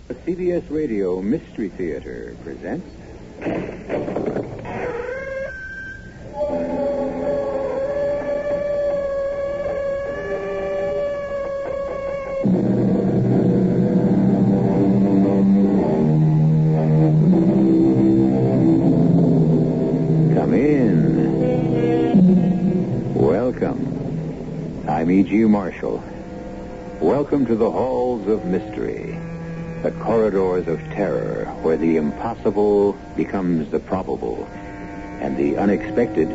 The CBS Radio Mystery Theater presents... Come in. Welcome. I'm E.G. Marshall. Welcome to the halls of mystery. The corridors of terror, where the impossible becomes the probable, and the unexpected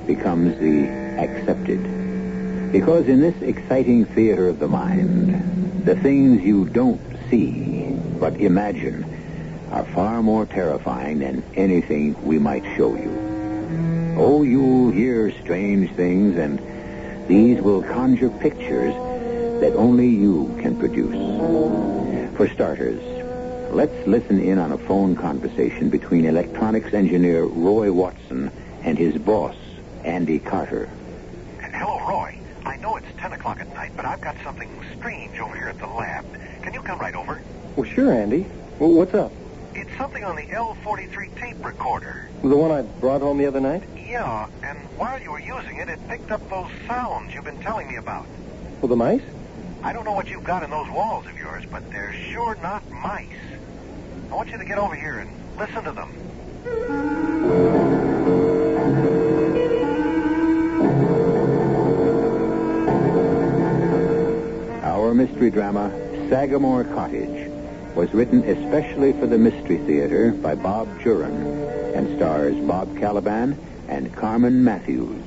becomes the accepted. Because in this exciting theater of the mind, the things you don't see but imagine are far more terrifying than anything we might show you. Oh, you'll hear strange things, and these will conjure pictures that only you can produce. For starters, let's listen in on a phone conversation between electronics engineer Roy Watson and his boss, Andy Carter. Hello, Roy. I know it's 10 o'clock at night, but I've got something strange over here at the lab. Can you come right over? Well, sure, Andy. Well, what's up? It's something on the L43 tape recorder. The one I brought home the other night? Yeah, and while you were using it, it picked up those sounds you've been telling me about. Well, the mice? I don't know what you've got in those walls of yours, but they're sure not mice. I want you to get over here and listen to them. Our mystery drama, Sagamore Cottage, was written especially for the Mystery Theater by Bob Juran and stars Bob Caliban and Carmen Matthews.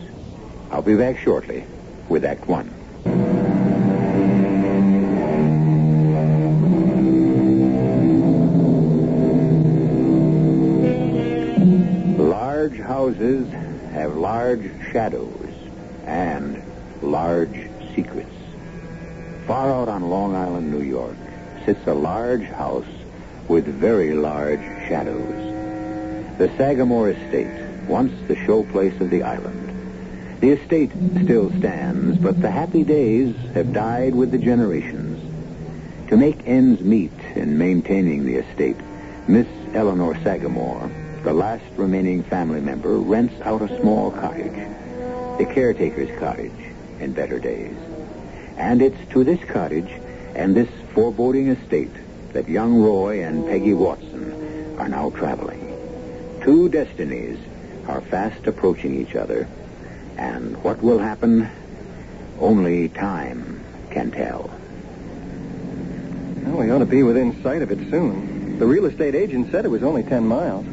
I'll be back shortly with Act One. Large houses have large shadows and large secrets. Far out on Long Island, New York, sits a large house with very large shadows. The Sagamore Estate, once the showplace of the island. The estate still stands, but the happy days have died with the generations. To make ends meet in maintaining the estate, Miss Eleanor Sagamore, the last remaining family member, rents out a small cottage, the caretaker's cottage in better days. And it's to this cottage and this foreboding estate that young Roy and Peggy Watson are now traveling. Two destinies are fast approaching each other, and what will happen, only time can tell. Well, we ought to be within sight of it soon. The real estate agent said it was only 10 miles.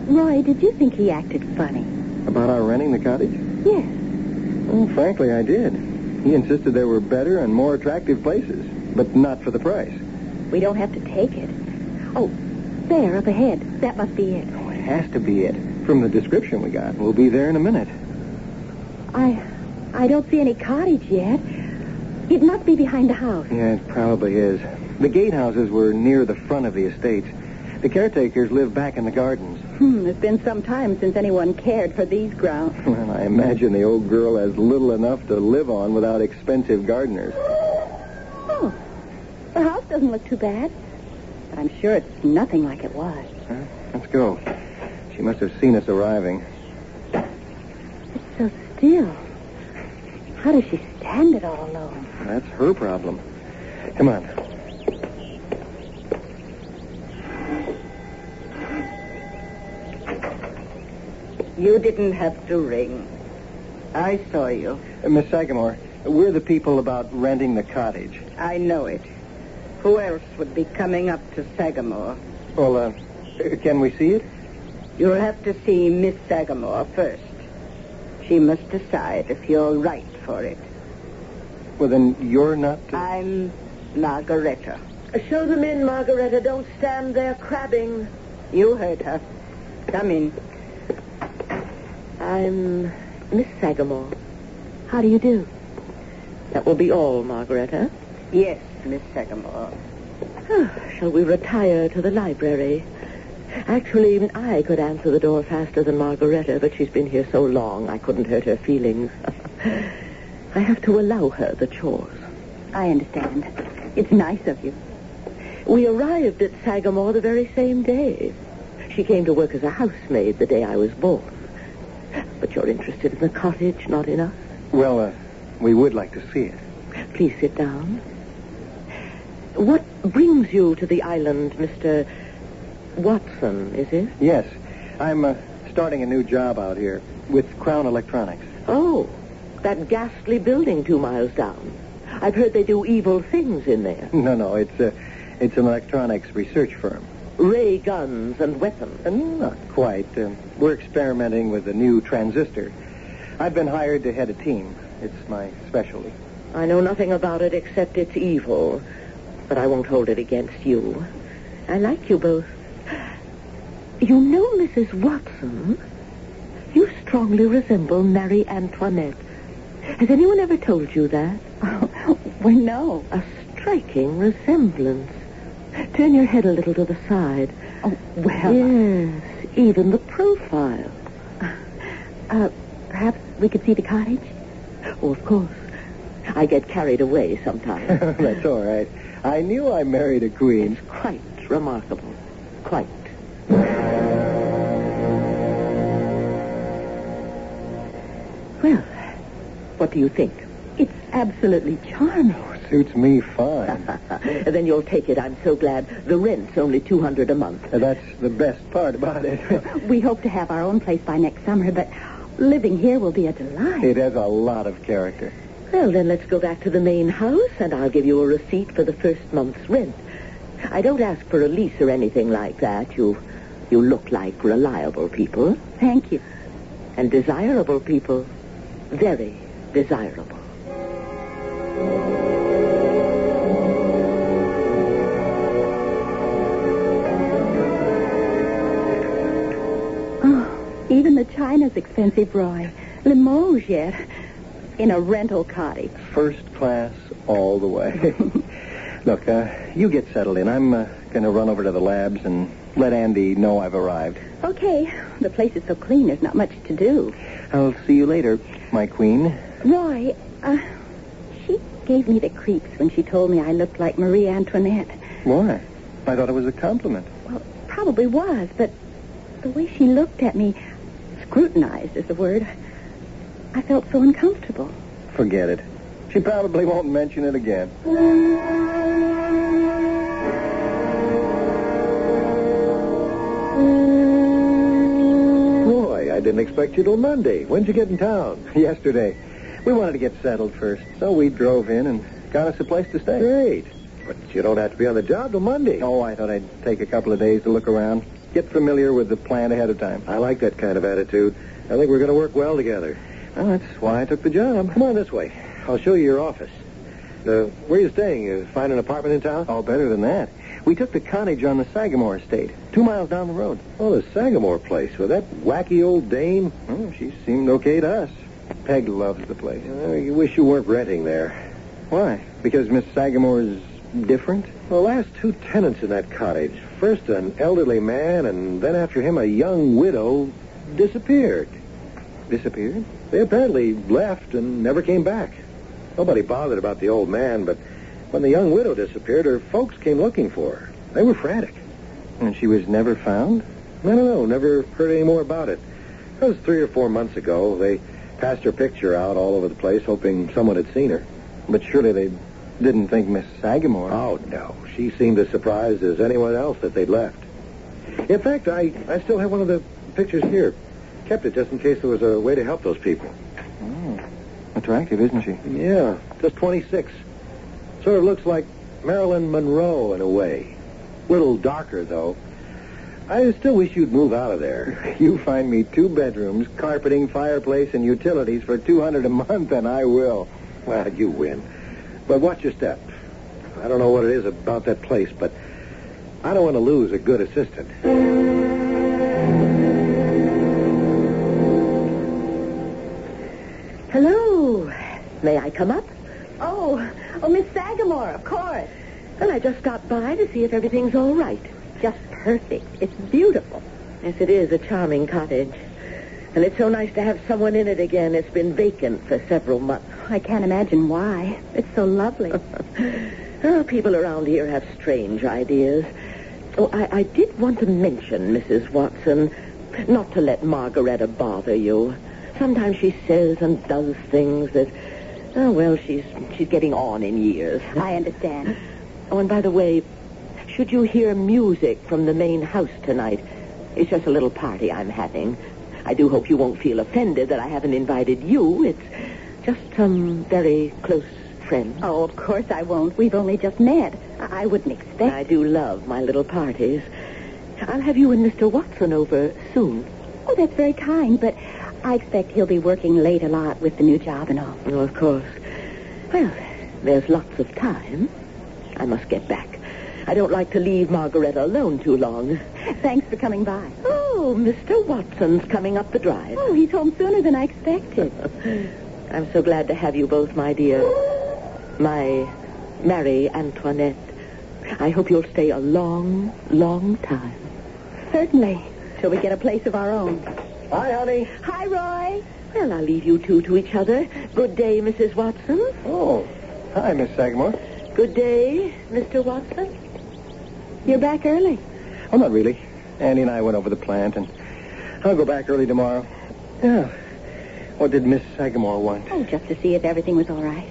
Roy, did you think he acted funny? About our renting the cottage? Yes. Well, frankly, I did. He insisted there were better and more attractive places, but not for the price. We don't have to take it. Oh, there, up ahead. That must be it. Oh, it has to be it. From the description we got. We'll be there in a minute. I don't see any cottage yet. It must be behind the house. Yeah, it probably is. The gatehouses were near the front of the estate. The caretakers live back in the gardens. It's been some time since anyone cared for these grounds. Well, I imagine the old girl has little enough to live on without expensive gardeners. Oh, the house doesn't look too bad. But I'm sure it's nothing like it was. Huh? Let's go. She must have seen us arriving. It's so still. How does she stand it all alone? That's her problem. Come on. You didn't have to ring. I saw you. Miss Sagamore, we're the people about renting the cottage. I know it. Who else would be coming up to Sagamore? Well, can we see it? You'll have to see Miss Sagamore first. She must decide if you're right for it. Well, then you're not... I'm Margareta. Show them in, Margareta. Don't stand there crabbing. You heard her. Come in. I'm Miss Sagamore. How do you do? That will be all, Margareta. Yes, Miss Sagamore. Shall we retire to the library? Actually, I could answer the door faster than Margareta, but she's been here so long I couldn't hurt her feelings. I have to allow her the chores. I understand. It's nice of you. We arrived at Sagamore the very same day. She came to work as a housemaid the day I was born. But you're interested in the cottage, not in us? Well, we would like to see it. Please sit down. What brings you to the island, Mr. Watson, is it? Yes. I'm starting a new job out here with Crown Electronics. Oh, that ghastly building 2 miles down. I've heard they do evil things in there. No, it's an electronics research firm. Ray guns and weapons. Not quite. We're experimenting with a new transistor. I've been hired to head a team. It's my specialty. I know nothing about it except it's evil, but I won't hold it against you. I like you both. You know, Mrs. Watson, you strongly resemble Marie Antoinette. Has anyone ever told you that? Well, no. A striking resemblance. Turn your head a little to the side. Oh, well. Yes, even the profile. Perhaps we could see the cottage? Oh, of course. I get carried away sometimes. That's all right. I knew I married a queen. It's quite remarkable. Quite. Well, what do you think? It's absolutely charming. Suits me fine. Then you'll take it. I'm so glad. The rent's only $200 a month. That's the best part about it. We hope to have our own place by next summer, but living here will be a delight. It has a lot of character. Well, then let's go back to the main house, and I'll give you a receipt for the first month's rent. I don't ask for a lease or anything like that. You look like reliable people. Thank you. And desirable people. Very desirable. Even the china's expensive, Roy. Limoges yet. In a rental cottage. First class all the way. Look, you get settled in. I'm going to run over to the labs and let Andy know I've arrived. Okay. The place is so clean, there's not much to do. I'll see you later, my queen. Roy, she gave me the creeps when she told me I looked like Marie Antoinette. Why? I thought it was a compliment. Well, probably was, but the way she looked at me, scrutinized is the word, I felt so uncomfortable. Forget it. She probably won't mention it again. Boy, I didn't expect you till Monday. When'd you get in town? Yesterday. We wanted to get settled first, so we drove in and got us a place to stay. Great. But you don't have to be on the job till Monday. Oh, I thought I'd take a couple of days to look around, get familiar with the plant ahead of time. I like that kind of attitude. I think we're going to work well together. Well, that's why I took the job. Come on this way. I'll show you your office. Where are you staying? You find an apartment in town? Oh, better than that. We took the cottage on the Sagamore estate, 2 miles down the road. Oh, the Sagamore place with that wacky old dame? Oh, she seemed okay to us. Peg loves the place. You wish you weren't renting there. Why? Because Miss Sagamore's different? The last 2 tenants in that cottage, first an elderly man, and then after him a young widow, disappeared. Disappeared? They apparently left and never came back. Nobody bothered about the old man, but when the young widow disappeared, her folks came looking for her. They were frantic. And she was never found? No, never heard any more about it. That was 3 or 4 months ago. They passed her picture out all over the place, hoping someone had seen her. But surely they didn't think Miss Sagamore... Oh, no. She seemed as surprised as anyone else that they'd left. In fact, I still have one of the pictures here. Kept it just in case there was a way to help those people. Oh, attractive, isn't she? Yeah, just 26. Sort of looks like Marilyn Monroe in a way. Little darker, though. I still wish you'd move out of there. You find me 2 bedrooms, carpeting, fireplace, and utilities for $200 a month, and I will. Well, you win. But watch your step. I don't know what it is about that place, but I don't want to lose a good assistant. Hello. May I come up? Oh, Miss Sagamore, of course. Well, I just stopped by to see if everything's all right. Just perfect. It's beautiful. Yes, it is a charming cottage. And it's so nice to have someone in it again. It's been vacant for several months. I can't imagine why. It's so lovely. People around here have strange ideas. Oh, I did want to mention, Mrs. Watson, not to let Margaretta bother you. Sometimes she says and does things that, she's getting on in years. I understand. Oh, and by the way, should you hear music from the main house tonight, it's just a little party I'm having. I do hope you won't feel offended that I haven't invited you. It's just some very close friends. Oh, of course I won't. We've only just met. I wouldn't expect... I do love my little parties. I'll have you and Mr. Watson over soon. Oh, that's very kind, but I expect he'll be working late a lot with the new job and all. Oh, of course. Well, there's lots of time. I must get back. I don't like to leave Margaretta alone too long. Thanks for coming by. Oh, Mr. Watson's coming up the drive. Oh, he's home sooner than I expected. I'm so glad to have you both, my dear. My Marie Antoinette. I hope you'll stay a long, long time. Certainly, till we get a place of our own. Hi, honey. Hi, Roy. Well, I'll leave you two to each other. Good day, Mrs. Watson. Oh, hi, Miss Sagamore. Good day, Mr. Watson. You're back early. Oh, not really. Andy and I went over the plant, and I'll go back early tomorrow. Yeah. What did Miss Sagamore want? Oh, just to see if everything was all right.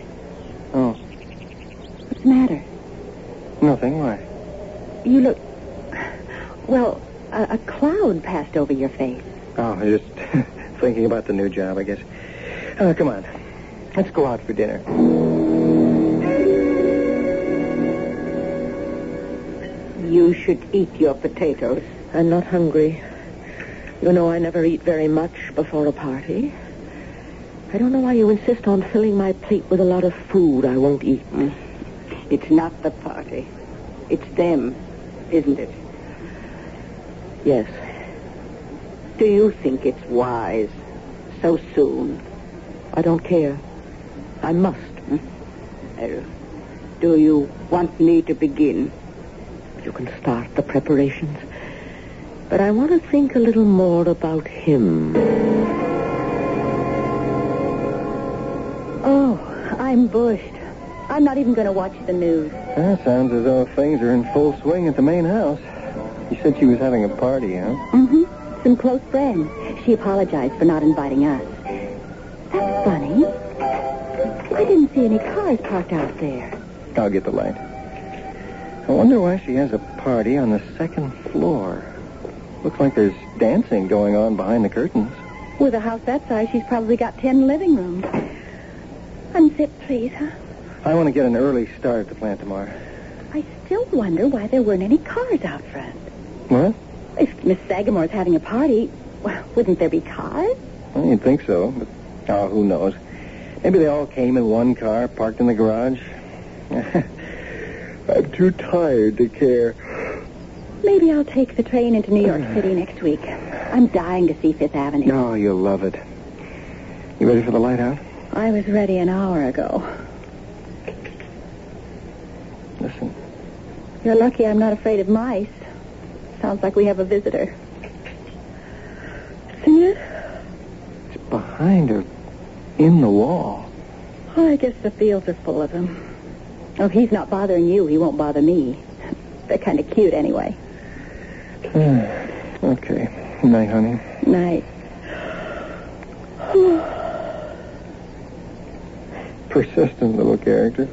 Oh, What's the matter? nothing. Why? You look... Well, a cloud passed over your face. Oh, just thinking about the new job, I guess. Come on. Let's go out for dinner. You should eat your potatoes. I'm not hungry. You know I never eat very much before a party. I don't know why you insist on filling my plate with a lot of food I won't eat. It's not the party. It's them, isn't it? Yes. Do you think it's wise so soon? I don't care. I must. Do you want me to begin? You can start the preparations. But I want to think a little more about him. Oh, I'm bushed. I'm not even going to watch the news. That sounds as though things are in full swing at the main house. You said she was having a party, huh? Mm-hmm. Some close friends. She apologized for not inviting us. That's funny. I didn't see any cars parked out there. I'll get the light. I wonder why she has a party on the second floor. Looks like there's dancing going on behind the curtains. With a house that size, she's probably got 10 living rooms. Unzip, please, huh? I want to get an early start at the plant tomorrow. I still wonder why there weren't any cars out front. What? If Miss Sagamore's having a party, well, wouldn't there be cars? Well, you'd think so, but who knows? Maybe they all came in one car, parked in the garage. I'm too tired to care. Maybe I'll take the train into New York City next week. I'm dying to see Fifth Avenue. Oh, you'll love it. You ready for the light out? I was ready an hour ago. Listen. You're lucky I'm not afraid of mice. Sounds like we have a visitor. See it? It's behind her, in the wall. Oh, I guess the fields are full of them. Oh, if he's not bothering you, he won't bother me. They're kind of cute anyway. Okay. Night, honey. Night. Persistent little character.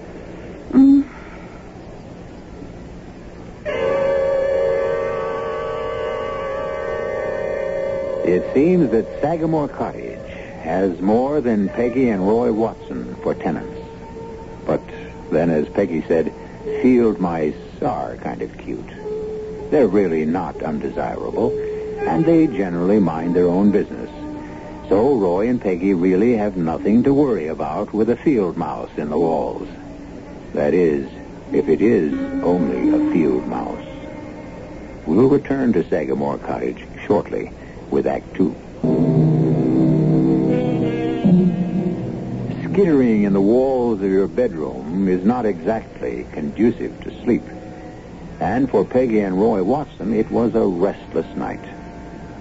It seems that Sagamore Cottage has more than Peggy and Roy Watson for tenants. But then, as Peggy said, field mice are kind of cute. They're really not undesirable, and they generally mind their own business. So Roy and Peggy really have nothing to worry about with a field mouse in the walls. That is, if it is only a field mouse. We'll return to Sagamore Cottage shortly with Act 2. Skittering in the walls of your bedroom is not exactly conducive to sleep. And for Peggy and Roy Watson, it was a restless night.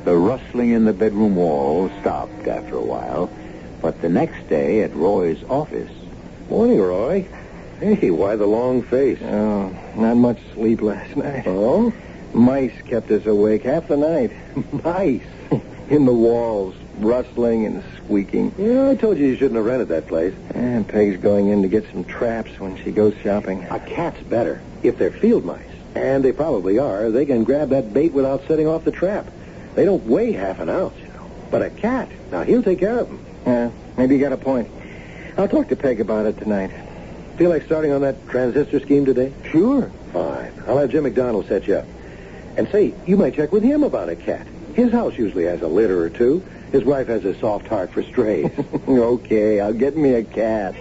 The rustling in the bedroom wall stopped after a while, but the next day at Roy's office... Morning, Roy. Hey, why the long face? Oh, not much sleep last night. Oh? Mice kept us awake half the night. Mice? In the walls, rustling and squeaking. Yeah, I told you shouldn't have rented that place. And Peg's going in to get some traps when she goes shopping. A cat's better, if they're field mice. And they probably are. They can grab that bait without setting off the trap. They don't weigh half an ounce, you know. But a cat, now he'll take care of them. Yeah, maybe you got a point. I'll talk to Peg about it tonight. Feel like starting on that transistor scheme today? Sure. Fine. I'll have Jim McDonald set you up. And say, you might check with him about a cat. His house usually has a litter or two. His wife has a soft heart for strays. Okay, I'll get me a cat.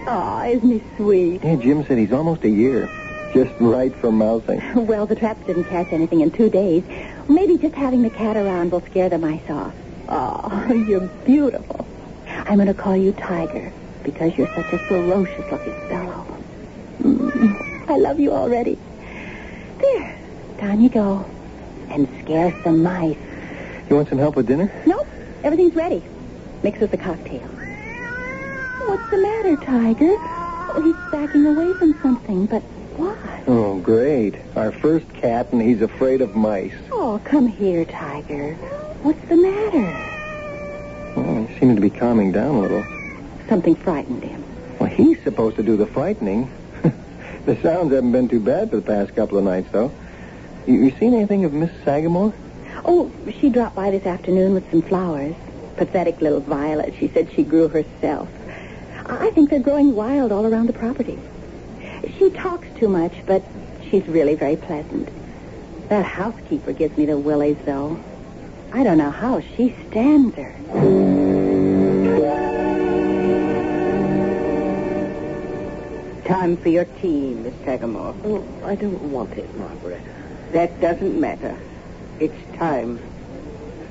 Aw, isn't he sweet? Hey, Jim said he's almost a year. Just right for mousing. Well, the traps didn't catch anything in 2 days. Maybe just having the cat around will scare the mice off. Oh, you're beautiful. I'm going to call you Tiger because you're such a ferocious-looking fellow. I love you already. There, down you go. And scare some mice. You want some help with dinner? Nope, everything's ready. Mix us a cocktail. What's the matter, Tiger? Oh, he's backing away from something, but what? Oh, great. Our first cat, and he's afraid of mice. Oh, come here, Tiger. What's the matter? Well, he seemed to be calming down a little. Something frightened him. Well, he's supposed to do the frightening. The sounds haven't been too bad for the past couple of nights, though. You seen anything of Miss Sagamore? Oh, she dropped by this afternoon with some flowers. Pathetic little violets she said she grew herself. I think they're growing wild all around the property. She talks too much, but she's really very pleasant. That housekeeper gives me the willies, though. I don't know how she stands her. Time for your tea, Miss Sagamore. Oh, I don't want it, Margaret. That doesn't matter. It's time.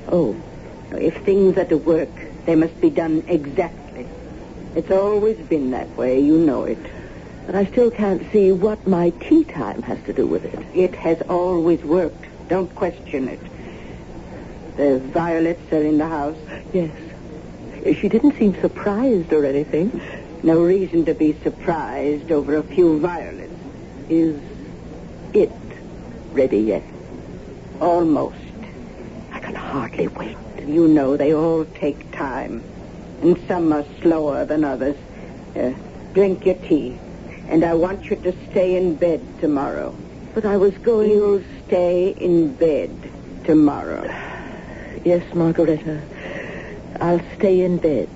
Oh, If things are to work, they must be done exactly. It's always been that way, you know it. but I still can't see what my tea time has to do with it. It has always worked. Don't question it. The violets are in the house. Yes. She didn't seem surprised or anything. No reason to be surprised over a few violets. Is it ready yet? Almost. I can hardly wait. You know, they all take time. And some are slower than others. Drink your tea. And I want you to stay in bed tomorrow. But I was going... You'll stay in bed tomorrow. Yes, Margareta. I'll stay in bed.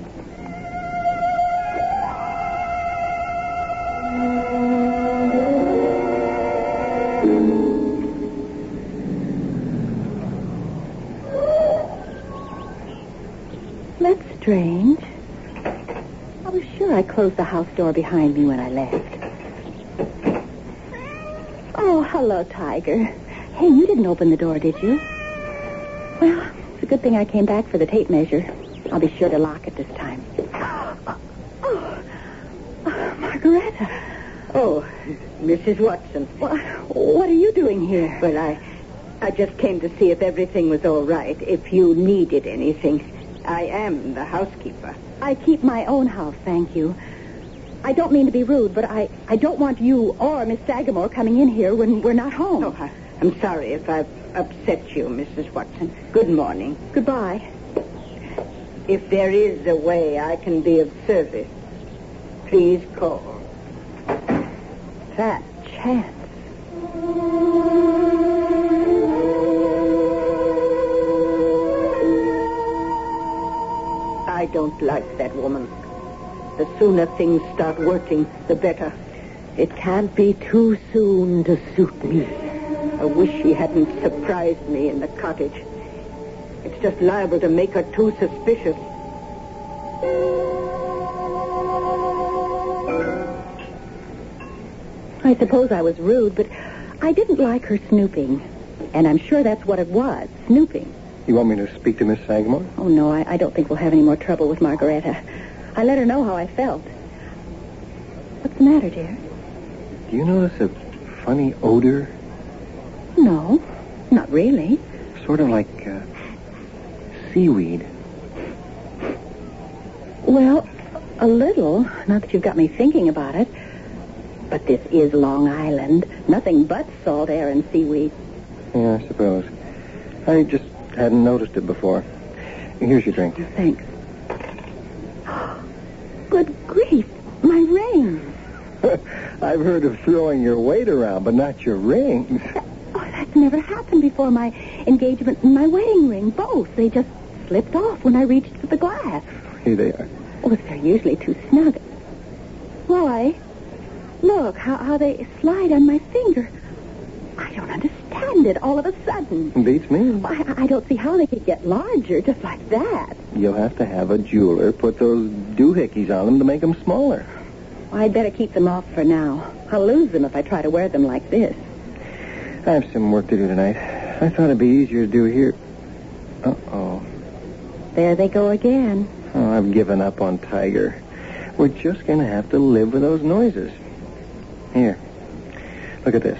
That's strange. I was sure I closed the house door behind me when I left. Oh, hello, Tiger. Hey, you didn't open the door, did you? Well, it's a good thing I came back for the tape measure. I'll be sure to lock it this time. Margareta. Oh, Mrs. Watson. What are you doing here? Well, I just came to see if everything was all right, if you needed anything. I am the housekeeper. I keep my own house, thank you. I don't mean to be rude, but I don't want you or Miss Sagamore coming in here when we're not home. Oh, I'm sorry if I've upset you, Mrs. Watson. Good morning. Goodbye. If there is a way I can be of service, please call. That chance. I don't like that woman. The sooner things start working, the better. It can't be too soon to suit me. I wish she hadn't surprised me in the cottage. It's just liable to make her too suspicious. I suppose I was rude, but I didn't like her snooping. And I'm sure that's what it was, snooping. You want me to speak to Miss Sagamore? Oh, no, I don't think we'll have any more trouble with Margareta. I let her know how I felt. What's the matter, dear? Do you notice a funny odor? No, not really. Sort of like seaweed. Well, a little. Not that you've got me thinking about it. But this is Long Island. Nothing but salt air and seaweed. Yeah, I suppose. I just hadn't noticed it before. Here's your drink. Thanks. Good grief. My rings. I've heard of throwing your weight around, but not your rings. That's never happened before. My engagement and my wedding ring, both. They just slipped off when I reached for the glass. Here they are. Oh, they're usually too snug. Roy, look how they slide on my finger. I don't understand it all of a sudden. Beats me. I don't see how they could get larger just like that. You'll have to have a jeweler put those doohickeys on them to make them smaller. Well, I'd better keep them off for now. I'll lose them if I try to wear them like this. I have some work to do tonight. I thought it'd be easier to do here. Uh-oh. There they go again. Oh, I've given up on Tiger. We're just going to have to live with those noises. Here. Look at this.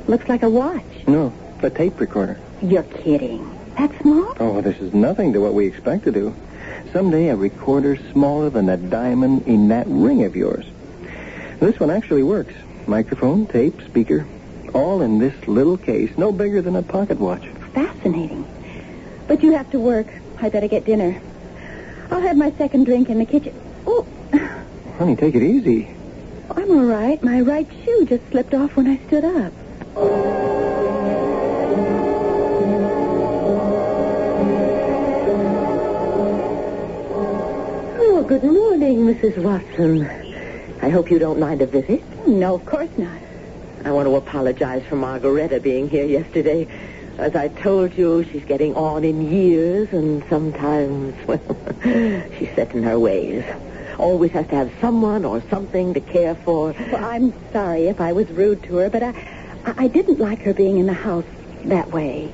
Looks like a watch. No, a tape recorder. You're kidding. That small? Oh, this is nothing to what we expect to do. Someday a recorder smaller than a diamond in that ring of yours. This one actually works. Microphone, tape, speaker, all in this little case, no bigger than a pocket watch. Fascinating. But you have to work. I better get dinner. I'll have my second drink in the kitchen. Oh. Honey, take it easy. I'm all right. My right shoe just slipped off when I stood up. Oh, good morning, Mrs. Watson. I hope you don't mind a visit. No, of course not. I want to apologize for Margaretta being here yesterday. As I told you, she's getting on in years, and sometimes, well, she's set in her ways. Always has to have someone or something to care for. Well, I'm sorry if I was rude to her, but I didn't like her being in the house that way.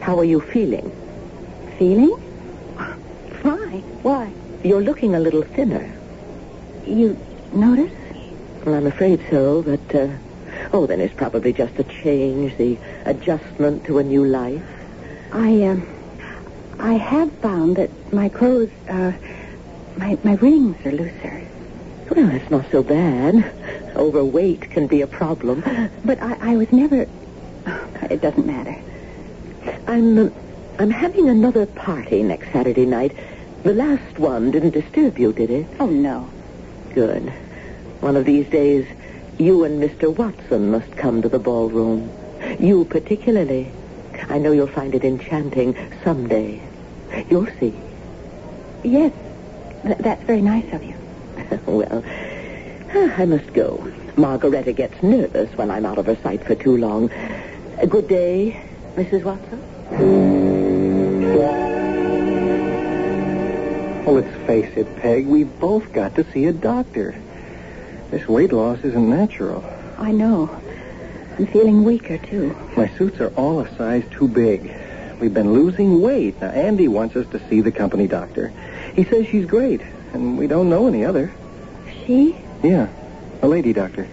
How are you feeling? Feeling? Fine. Why? You're looking a little thinner. You notice? Well, I'm afraid so, but, then it's probably just a change, the adjustment to a new life. I have found that my clothes, my rings are looser. Well, that's not so bad. Overweight can be a problem. But I was never... It doesn't matter. I'm having another party next Saturday night. The last one didn't disturb you, did it? Oh, no. Good. One of these days, you and Mr. Watson must come to the ballroom. You particularly. I know you'll find it enchanting someday. You'll see. Yes. That's very nice of you. Well, I must go. Margaretta gets nervous when I'm out of her sight for too long. Good day, Mrs. Watson. Well, let's face it, Peg. We've both got to see a doctor. This weight loss isn't natural. I know. I'm feeling weaker, too. My suits are all a size too big. We've been losing weight. Now, Andy wants us to see the company doctor. He says she's great, and we don't know any other. She? Yeah, a lady doctor.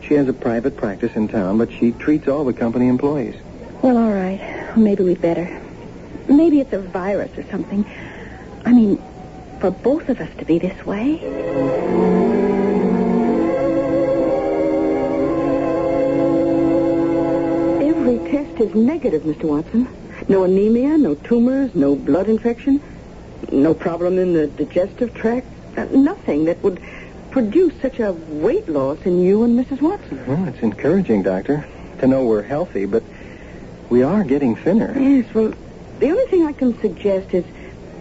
She has a private practice in town, but she treats all the company employees. Well, all right. Maybe we'd better. Maybe it's a virus or something. I mean, for both of us to be this way. Every test is negative, Mr. Watson. No anemia, no tumors, no blood infection, no problem in the digestive tract, nothing that would produce such a weight loss in you and Mrs. Watson. Well, it's encouraging, Doctor, to know we're healthy, but we are getting thinner. Yes, well, the only thing I can suggest is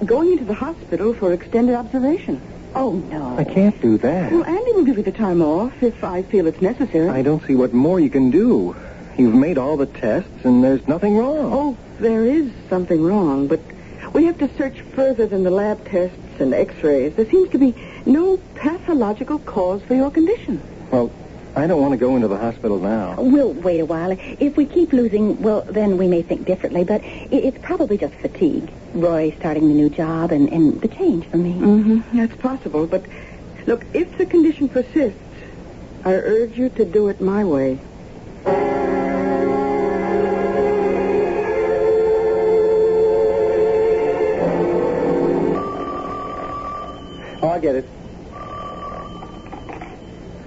going into the hospital for extended observation. Oh, no. I can't do that. Well, Andy will give you the time off if I feel it's necessary. I don't see what more you can do. You've made all the tests, and there's nothing wrong. Oh, there is something wrong, but we have to search further than the lab tests and x-rays. There seems to be no pathological cause for your condition. Well, I don't want to go into the hospital now. We'll wait a while. If we keep losing, well, then we may think differently, but it's probably just fatigue. Roy starting the new job and the change for me. Mm-hmm. That's possible, but look, if the condition persists, I urge you to do it my way. get it.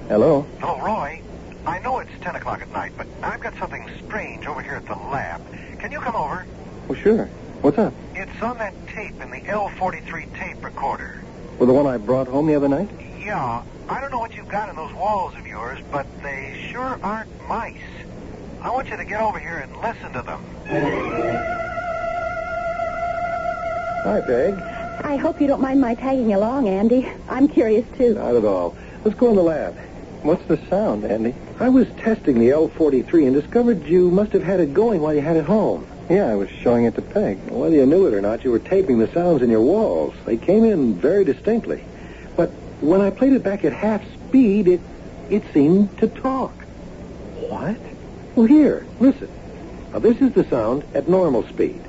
Hello? Hello, Roy. I know it's 10 o'clock at night, but I've got something strange over here at the lab. Can you come over? Well, sure. What's up? It's on that tape in the L43 tape recorder. Well, the one I brought home the other night? Yeah, I don't know what you've got in those walls of yours, but they sure aren't mice. I want you to get over here and listen to them. Hi, Peg. I hope you don't mind my tagging along, Andy. I'm curious, too. Not at all. Let's go in the lab. What's the sound, Andy? I was testing the L43 and discovered you must have had it going while you had it home. Yeah, I was showing it to Peg. Whether you knew it or not, you were taping the sounds in your walls. They came in very distinctly. But when I played it back at half speed, it seemed to talk. What? Well, here, listen. Now, this is the sound at normal speed.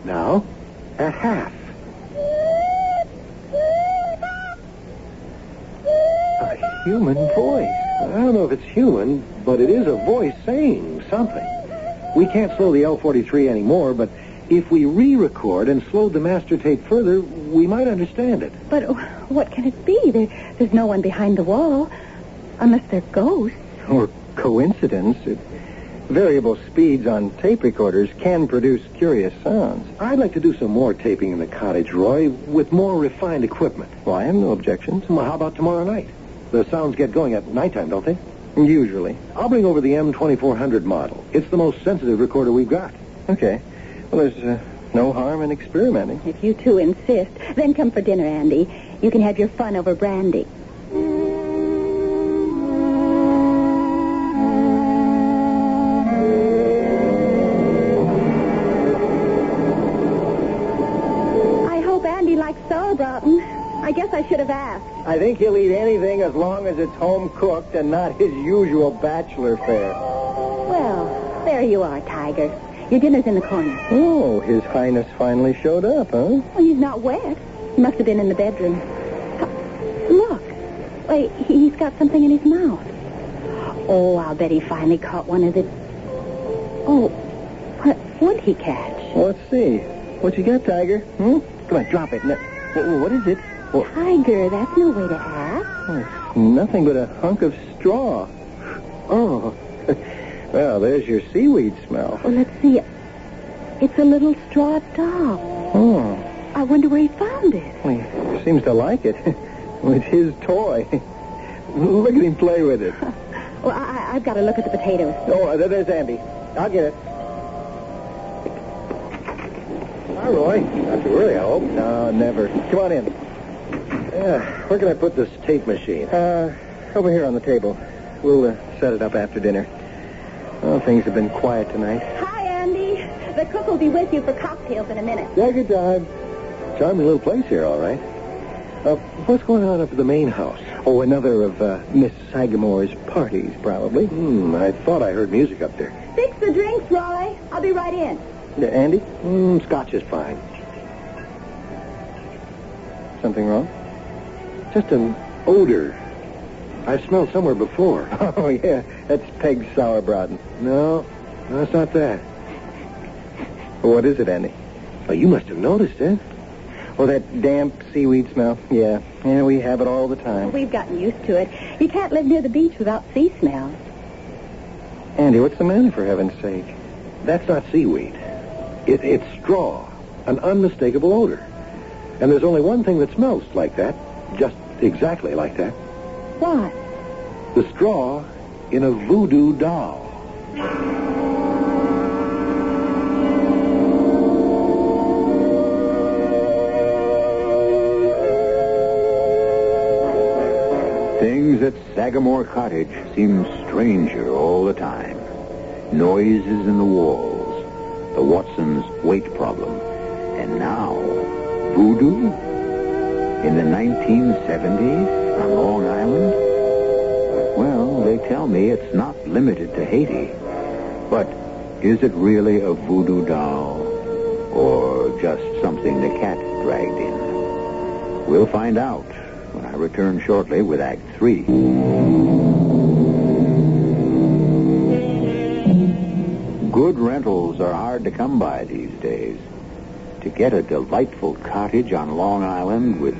Now, at half. A human voice. I don't know if it's human, but it is a voice saying something. We can't slow the L43 anymore, but if we re-record and slowed the master tape further, we might understand it. But what can it be? There's no one behind the wall, unless they're ghosts. Or coincidence. Variable speeds on tape recorders can produce curious sounds. I'd like to do some more taping in the cottage, Roy, with more refined equipment. Well, I have no objections. Well, how about tomorrow night? The sounds get going at nighttime, don't they? Usually. I'll bring over the M2400 model. It's the most sensitive recorder we've got. Okay. Well, there's no harm in experimenting. If you two insist, then come for dinner, Andy. You can have your fun over brandy. I hope Andy likes sauerbraten. I guess I should have asked. I think he'll eat anything as long as it's home cooked and not his usual bachelor fare. Well, there you are, Tiger. Your dinner's in the corner. Oh, His Highness finally showed up, huh? Well, he's not wet. He must have been in the bedroom. Look. Wait, he's got something in his mouth. Oh, I'll bet he finally caught one of the... Oh, what'd he catch? Well, let's see. What you got, Tiger? Come on, drop it. What is it? Tiger, that's no way to ask. Oh, it's nothing but a hunk of straw. Oh. Well, there's your seaweed smell. Well, let's see. It's a little straw doll. Oh. I wonder where he found it. Well, he seems to like it. It's his toy. Look at him play with it. Well, I've got to look at the potatoes. Oh, there's Andy. I'll get it. Hi, Roy. Not too early, I hope. No, never. Come on in. Yeah, where can I put this tape machine? Over here on the table. We'll set it up after dinner. Oh, things have been quiet tonight. Hi, Andy. The cook will be with you for cocktails in a minute. Yeah, good time. Charming little place here, all right. What's going on up at the main house? Oh, another of Miss Sagamore's parties, probably. I thought I heard music up there. Fix the drinks, Roy. I'll be right in. Andy? Scotch is fine. Something wrong? Just an odor. I've smelled somewhere before. Oh, yeah. That's Peg's sauerbraten. No, it's not that. What is it, Andy? Oh, you must have noticed it. Oh, that damp seaweed smell. Yeah, we have it all the time. We've gotten used to it. You can't live near the beach without sea smell. Andy, what's the matter, for heaven's sake? That's not seaweed. It's straw. An unmistakable odor. And there's only one thing that smells like that. Just exactly like that. What? The straw in a voodoo doll. Things at Sagamore Cottage seem stranger all the time. Noises in the walls, the Watsons' weight problem, and now voodoo in the 1970s on Long Island. Well, they tell me it's not limited to Haiti. But is it really a voodoo doll or just something the cat dragged in? We'll find out when I return shortly with Act 3. Good rentals are hard to come by these days. to get a delightful cottage on Long Island with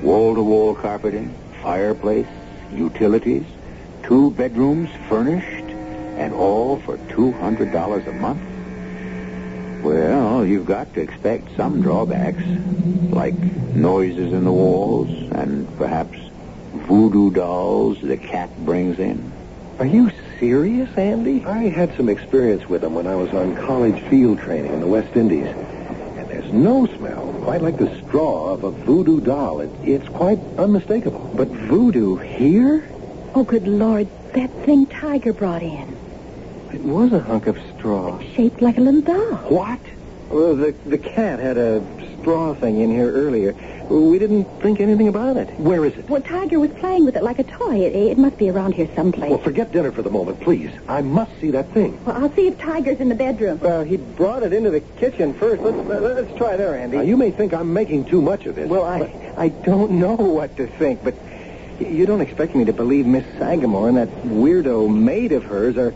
wall-to-wall carpeting, fireplace, utilities, 2 bedrooms furnished, and all for $200 a month? Well, you've got to expect some drawbacks, like noises in the walls and perhaps voodoo dolls the cat brings in. Are you serious, Andy? I had some experience with them when I was on college field training in the West Indies. And there's no smell quite like the straw of a voodoo doll. It's quite unmistakable. But voodoo here? Oh, good Lord, that thing Tiger brought in. It was a hunk of straw. Shaped like a little doll. What? Well, the cat had a straw thing in here earlier. We didn't think anything about it. Where is it? Well, Tiger was playing with it like a toy. It must be around here someplace. Well, forget dinner for the moment, please. I must see that thing. Well, I'll see if Tiger's in the bedroom. Well, he brought it into the kitchen first. Let's try there, Andy. Now, you may think I'm making too much of this. Well, I don't know what to think, but you don't expect me to believe Miss Sagamore and that weirdo maid of hers are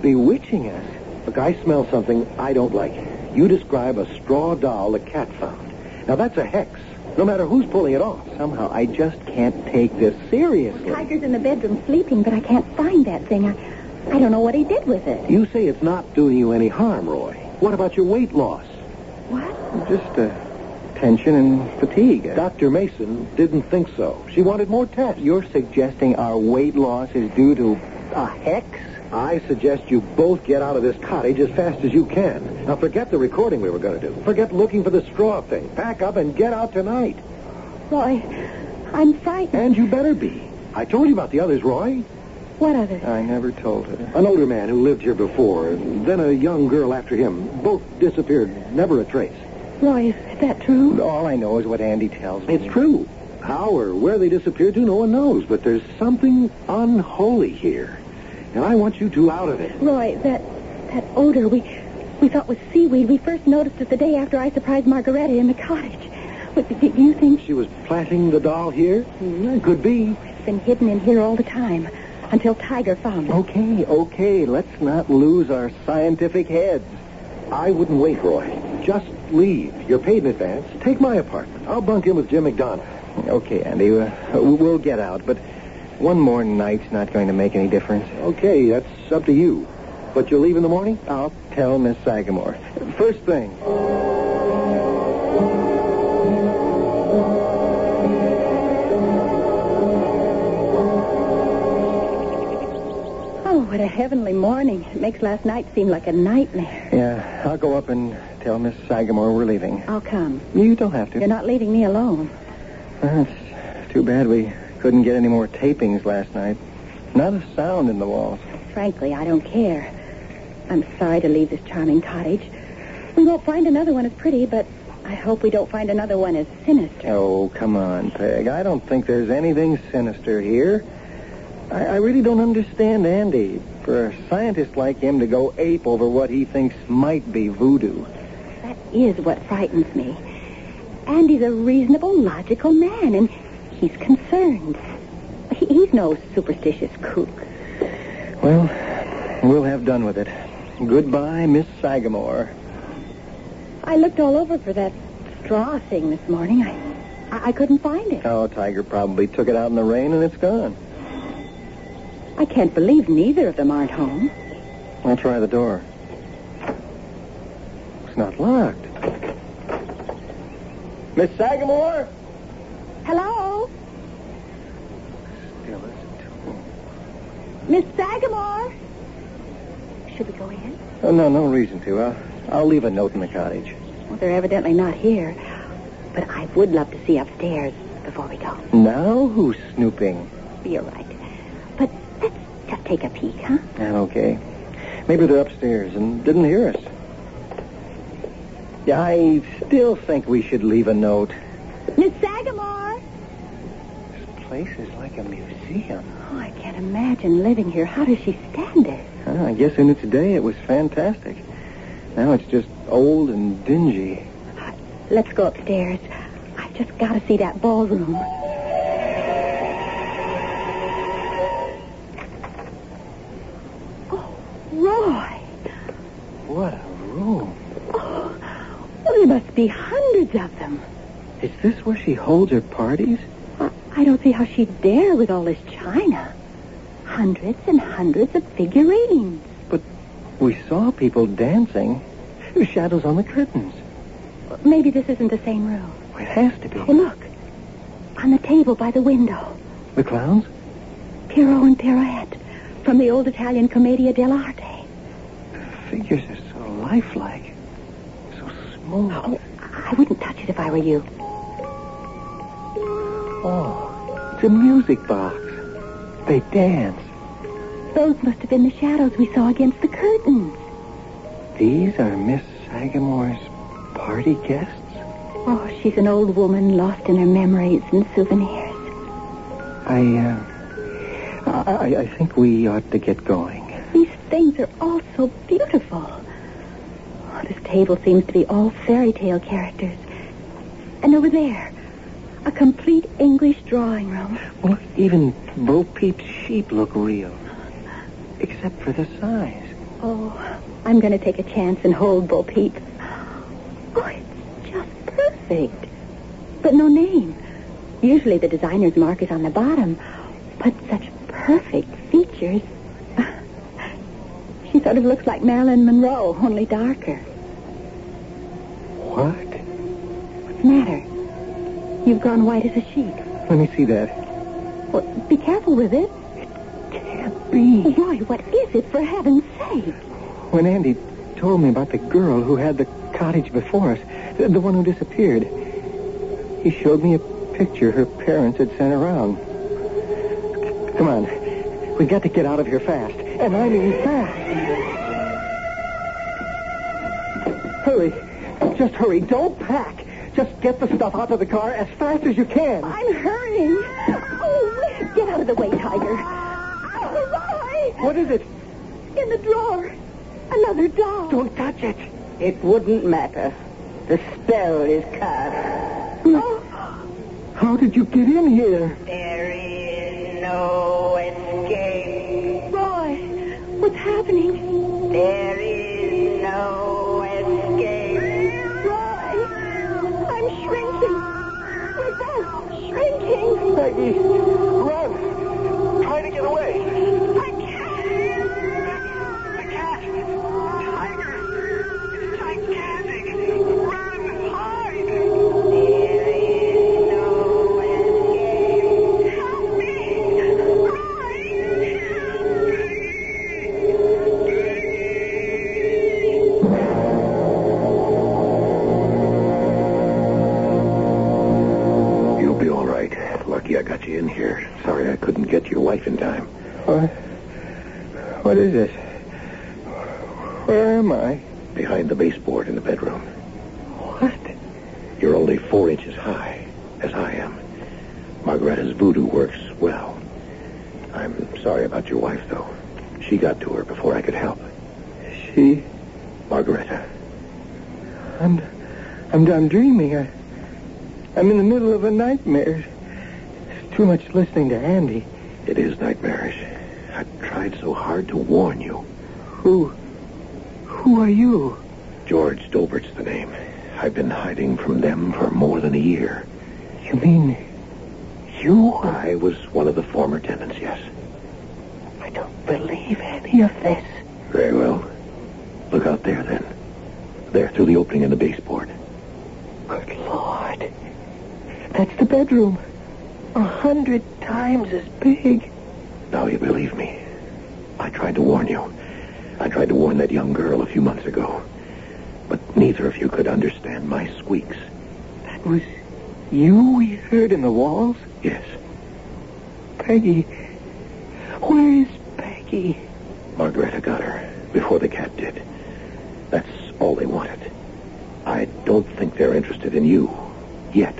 bewitching us. Look, I smell something I don't like. You describe a straw doll the cat found. Now, that's a hex, no matter who's pulling it off. Somehow, I just can't take this seriously. Tiger's in the bedroom sleeping, but I can't find that thing. I don't know what he did with it. You say it's not doing you any harm, Roy. What about your weight loss? What? Just tension and fatigue. Dr. Mason didn't think so. She wanted more tests. You're suggesting our weight loss is due to a hex? I suggest you both get out of this cottage as fast as you can. Now, forget the recording we were going to do. Forget looking for the straw thing. Pack up and get out tonight. Roy, I'm frightened. And you better be. I told you about the others, Roy. What others? I never told her. An older man who lived here before, then a young girl after him. Both disappeared, never a trace. Roy, is that true? All I know is what Andy tells me. It's true. How or where they disappeared to, no one knows. But there's something unholy here. And I want you two out of it. Roy, that odor we thought was seaweed. We first noticed it the day after I surprised Margaretta in the cottage. Do you think She was planting the doll here? Could be. it's been hidden in here all the time until Tiger found it? Okay. Let's not lose our scientific heads. I wouldn't wait, Roy. Just leave. You're paid in advance. Take my apartment. I'll bunk in with Jim McDonough. Okay, Andy, we'll get out, but one more night's not going to make any difference. Okay, that's up to you. But you'll leave in the morning? I'll tell Miss Sagamore. First thing. Oh, what a heavenly morning. It makes last night seem like a nightmare. Yeah, I'll go up and tell Miss Sagamore we're leaving. I'll come. You don't have to. You're not leaving me alone. It's too bad we couldn't get any more tapings last night. Not a sound in the walls. Frankly, I don't care. I'm sorry to leave this charming cottage. We won't find another one as pretty, but I hope we don't find another one as sinister. Oh, come on, Peg. I don't think there's anything sinister here. I really don't understand Andy. For a scientist like him to go ape over what he thinks might be voodoo. That is what frightens me. Andy's a reasonable, logical man, and he's concerned. He's no superstitious kook. Well, we'll have done with it. Goodbye, Miss Sagamore. I looked all over for that straw thing this morning. I couldn't find it. Oh, Tiger probably took it out in the rain and it's gone. I can't believe neither of them aren't home. I'll try the door. It's not locked. Miss Sagamore? Hello? Still isn't. Miss Sagamore? Should we go in? Oh, no reason to. I'll leave a note in the cottage. Well, they're evidently not here. But I would love to see upstairs before we go. Now who's snooping? You're right. But let's just take a peek, huh? Okay. Maybe they're upstairs and didn't hear us. Yeah, I still think we should leave a note. Miss Sagamore! This place is like a museum. Oh, I can't imagine living here. How does she stand it? I guess in its day it was fantastic. Now it's just old and dingy. Let's go upstairs. I've just got to see that ballroom. Oh, Roy. What a room. Oh, well, there must be hundreds hundreds of them. Is this where she holds her parties? I don't see how she'd dare with all this china. Hundreds and hundreds of figurines. But we saw people dancing. There's shadows on the curtains. Maybe this isn't the same room. It has to be. Oh, look. On the table by the window. The clowns? Pierrot and Pirouette from the old Italian Commedia dell'arte. The figures are so lifelike. So smooth. Oh, I wouldn't touch it if I were you. Oh, it's a music box. They dance. Those must have been the shadows we saw against the curtains. These are Miss Sagamore's party guests? Oh, she's an old woman lost in her memories and souvenirs. I think we ought to get going. These things are all so beautiful. Oh, this table seems to be all fairy tale characters. And over there, a complete English drawing room. Well, even Bo Peep's sheep look real. Except for the size. Oh, I'm going to take a chance and hold Bo Peep. Oh, it's just perfect. But no name. Usually the designer's mark is on the bottom. But such perfect features. She sort of looks like Marilyn Monroe, only darker. What? What's the matter? You've gone white as a sheet. Let me see that. Well, be careful with it. It can't be. Roy, what is it, for heaven's sake? When Andy told me about the girl who had the cottage before us, the one who disappeared, he showed me a picture her parents had sent around. Come on. We've got to get out of here fast. And I mean fast. Hurry. Just hurry. Don't pack. Just get the stuff out of the car as fast as you can. I'm hurrying. Oh, get out of the way, Tiger. Oh, Roy! What is it? In the drawer. Another doll. Don't touch it. It wouldn't matter. The spell is cast. Oh. How did you get in here? There is no escape. Roy, what's happening? There is no escape. Roy, I'm shrinking. We're both shrinking. Peggy, run. Try to get away. I can't. The cat! Tiger! It's gigantic! Run! Hide! There is no escape. Help me! You'll be all right. Lucky I got you in here. Sorry I couldn't get your wife in time. What is it? Where am I? Behind the baseboard in the bedroom. What? You're only 4 inches high, as I am. Margaretta's voodoo works well. I'm sorry about your wife, though. She got to her before I could help. She... Margaretta. I'm dreaming. I'm in the middle of a nightmare. It's too much listening to Andy. It is nightmarish. I tried so hard to warn you. Who are you? George Dolbert's the name. I've been hiding from them for more than a year. You mean you? I was one of the former tenants, yes. I don't believe any of this. Very well. Look out there, then. There, through the opening in the baseboard. Good Lord. That's the bedroom. 100 times as big. Now you believe me. I tried to warn you. I tried to warn that young girl a few months ago. But neither of you could understand my squeaks. That was you we heard in the walls? Yes. Peggy. Where is Peggy? Margaretta got her before the cat did. That's all they wanted. I don't think they're interested in you. Yet.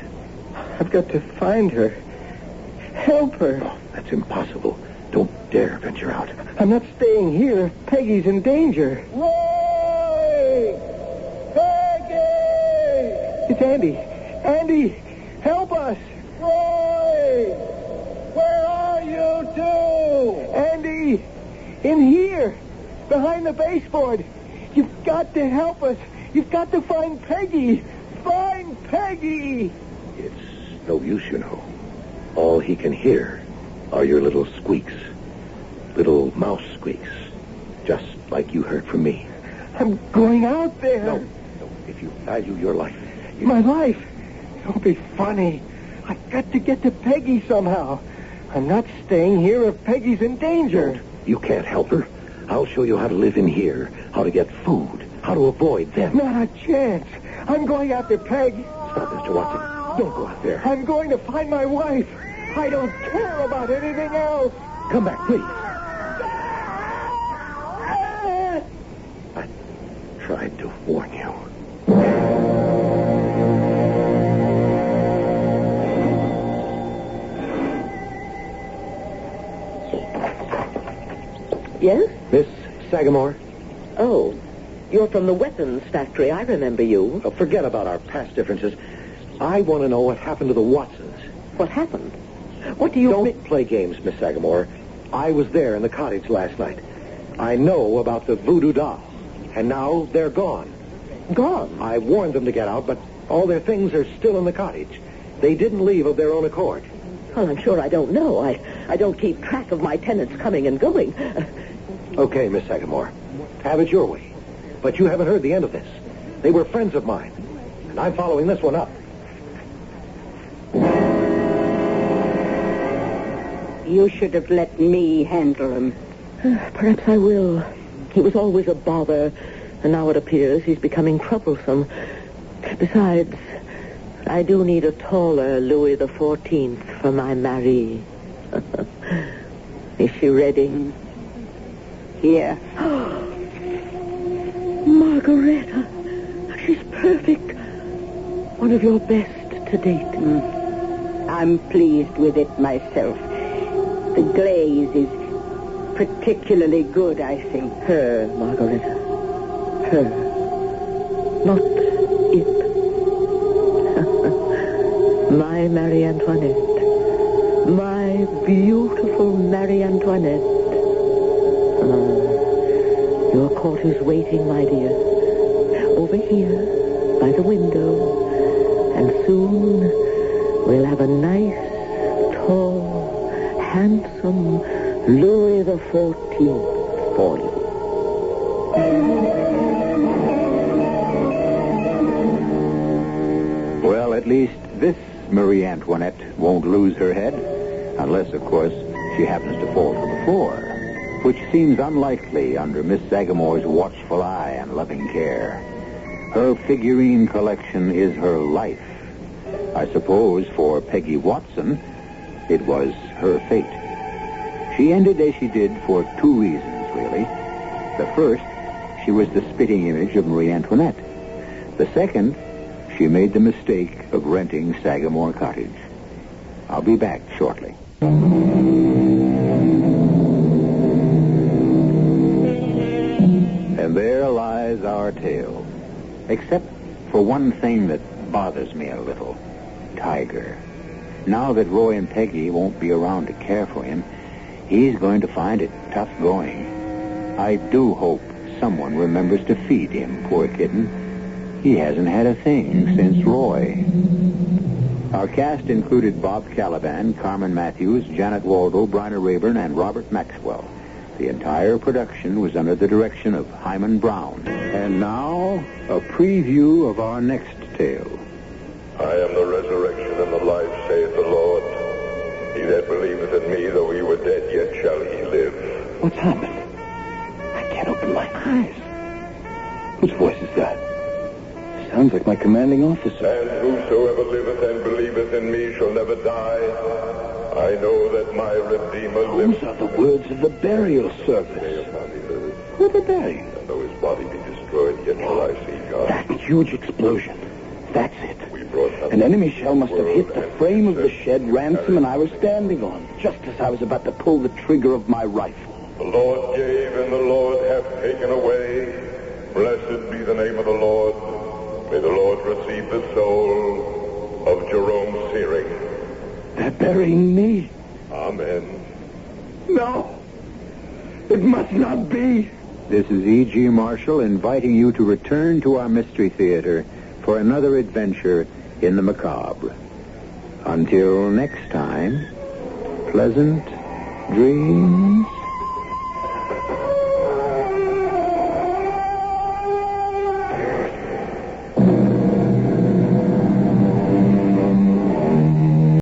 I've got to find her. Help her. Oh, that's impossible. Don't dare venture out. I'm not staying here. Peggy's in danger. Roy! Peggy! It's Andy. Andy, help us. Roy! Where are you two? Andy, in here, behind the baseboard. You've got to help us. You've got to find Peggy. Find Peggy! Peggy! It's no use, you know. All he can hear are your little squeaks. Little mouse squeaks. Just like you heard from me. I'm going out there. No. If you value your life... My life? Don't be funny. I've got to get to Peggy somehow. I'm not staying here if Peggy's in danger. You can't help her. I'll show you how to live in here, how to get food, how to avoid them. Not a chance. I'm going after Peg. Stop, Mr. Watson. Don't go out there. I'm going to find my wife. I don't care about anything else. Come back, please. I tried to warn you. Yes? Miss Sagamore? Oh, you're from the weapons factory. I remember you. Oh, forget about our past differences. I want to know what happened to the Watsons. What happened? What do you... Don't play games, Miss Sagamore. I was there in the cottage last night. I know about the voodoo doll. And now they're gone. Gone? I warned them to get out, but all their things are still in the cottage. They didn't leave of their own accord. Well, I'm sure I don't know. I don't keep track of my tenants coming and going. Okay, Miss Sagamore. Have it your way. But you haven't heard the end of this. They were friends of mine. And I'm following this one up. You should have let me handle him. Perhaps I will. He was always a bother, and now it appears he's becoming troublesome. Besides, I do need a taller Louis XIV for my Marie. Is she ready? Here. Margareta. She's perfect. One of your best to date. I'm pleased with it myself. The glaze is particularly good, I think. Her, Margareta. Her. Not it. My Marie Antoinette. My beautiful Marie Antoinette. Your court is waiting, my dear. Over here, by the window. And soon we'll have a nice, tall, handsome Louis XIV for you. Well, at least this Marie Antoinette won't lose her head, unless, of course, she happens to fall to the floor, which seems unlikely under Miss Sagamore's watchful eye and loving care. Her figurine collection is her life. I suppose for Peggy Watson, it was her fate. She ended as she did for two reasons, really. The first, she was the spitting image of Marie Antoinette. The second, she made the mistake of renting Sagamore Cottage. I'll be back shortly. And there lies our tale. Except for one thing that bothers me a little. Tiger. Now that Roy and Peggy won't be around to care for him, he's going to find it tough going. I do hope someone remembers to feed him, poor kitten. He hasn't had a thing since Roy. Our cast included Bob Caliban, Carmen Matthews, Janet Waldo, Bryna Rayburn, and Robert Maxwell. The entire production was under the direction of Hyman Brown. And now, a preview of our next tale. I am the resurrection and the life, saith the Lord. He that believeth in me, though he were dead, yet shall he live. What's happened? I can't open my eyes. Whose voice is that? Sounds like my commanding officer. And whosoever liveth and believeth in me shall never die. I know that my Redeemer liveth. Those are the words of the burial service. Who are they burying? And though his body be destroyed, yet shall I see God. That huge explosion. That's it. We brought An enemy shell must have hit the frame of the shed Ransom and I was standing on, just as I was about to pull the trigger of my rifle. The Lord gave and the Lord hath taken away. Blessed be the name of the Lord. May the Lord receive the soul of Jerome Searing. They're burying me. Amen. No. It must not be. This is E.G. Marshall inviting you to return to our Mystery Theater for another adventure in the macabre. Until next time, pleasant dreams.